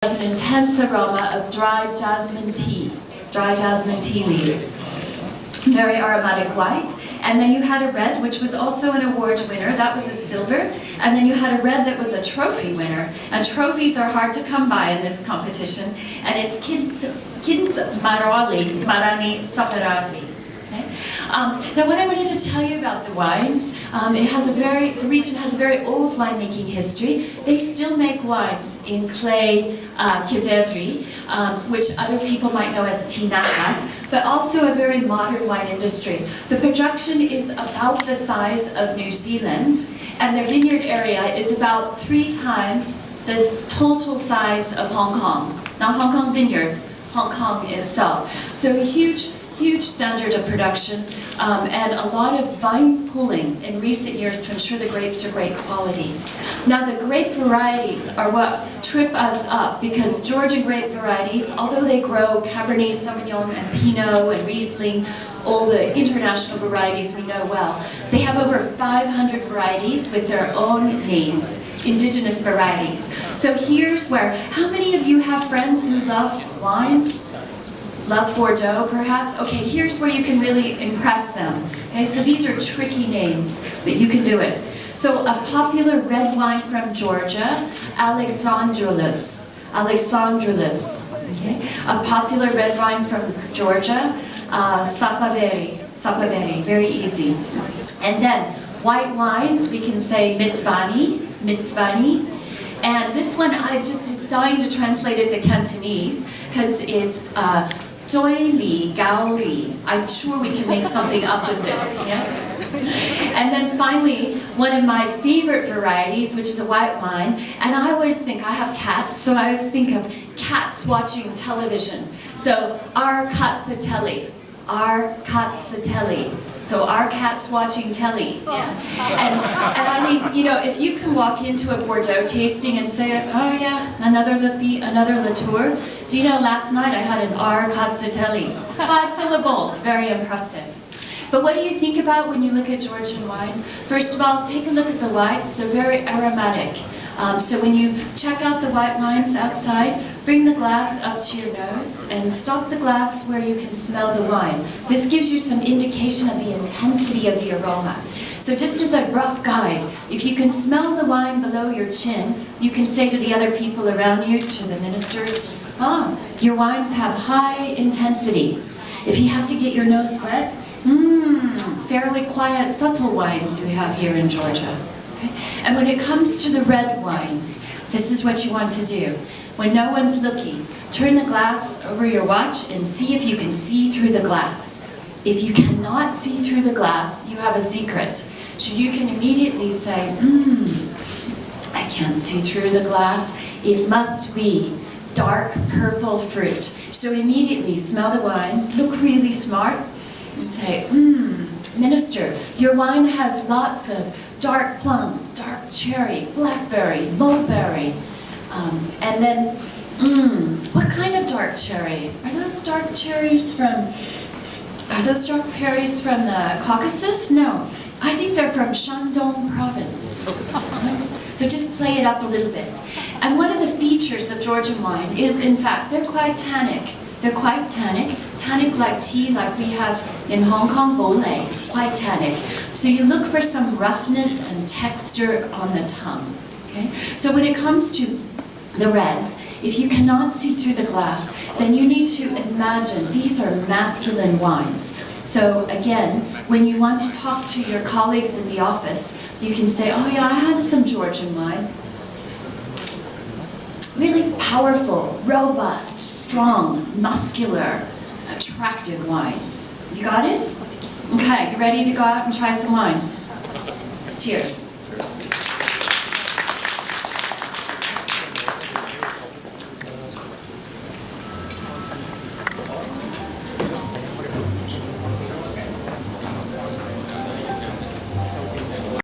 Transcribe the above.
Has an intense aroma of dried jasmine tea leaves. Very aromatic white. And then you had a red, which was also an award winner. That was a silver. And then you had a red that was a trophy winner. And trophies are hard to come by in this competition. And it's Kins Marani Saparali. Okay? Now what I wanted to tell you about the wines, the region has a very old winemaking history. They still make wines in clay kivevri, which other people might know as tinajas, but also a very modern wine industry. The production is about the size of New Zealand, and the vineyard area is about 3 times the total size of Hong Kong. Now Hong Kong vineyards, Hong Kong itself. So a huge standard of production and a lot of vine pulling in recent years to ensure the grapes are great quality. Now the grape varieties are what trip us up, because Georgian grape varieties, although they grow Cabernet Sauvignon and Pinot and Riesling, all the international varieties we know well, they have over 500 varieties with their own names, indigenous varieties. So here's where, how many of you have friends who love wine? Love Bordeaux, perhaps? Okay, here's where you can really impress them. Okay, so these are tricky names, but you can do it. So a popular red wine from Georgia, Alexandroulas. Okay? A popular red wine from Georgia, Sapaveri, very easy. And then white wines, we can say Mitzvani. And this one, I'm just dying to translate it to Cantonese, because it's Doi Li Gao Li. I'm sure we can make something up with this, yeah? And then finally, one of my favorite varieties, which is a white wine, and I always think, I have cats, so I always think of cats watching television. So, our Katsatelli. So our cat's watching telly. Yeah. And I think, you know, if you can walk into a Bordeaux tasting and say, oh yeah, another Latour. Do you know, last night I had an R Katsatelli. It's 5 syllables, very impressive. But what do you think about when you look at Georgian wine? First of all, take a look at the whites. They're very aromatic. So when you check out the white wines outside, bring the glass up to your nose and stop the glass where you can smell the wine. This gives you some indication of the intensity of the aroma. So just as a rough guide, if you can smell the wine below your chin, you can say to the other people around you, to the ministers, your wines have high intensity. If you have to get your nose wet, fairly quiet, subtle wines we have here in Georgia. And when it comes to the red wines, this is what you want to do. When no one's looking, turn the glass over your watch and see if you can see through the glass. If you cannot see through the glass, you have a secret. So you can immediately say, I can't see through the glass. It must be dark purple fruit. So immediately smell the wine, look really smart, and say, Minister, your wine has lots of dark plum, dark cherry, blackberry, mulberry. And then, what kind of dark cherry? Are those dark cherries from the Caucasus? No, I think they're from Shandong province. So just play it up a little bit. And one of the features of Georgian wine is, in fact, they're quite tannic. They're quite tannic like tea, like we have in Hong Kong, bole, quite tannic. So you look for some roughness and texture on the tongue. Okay? So when it comes to the reds, if you cannot see through the glass, then you need to imagine these are masculine wines. So again, when you want to talk to your colleagues in the office, you can say, oh yeah, I had some Georgian wine. Really powerful, robust, strong, muscular, attractive wines. You got it? Okay, you ready to go out and try some wines? Cheers.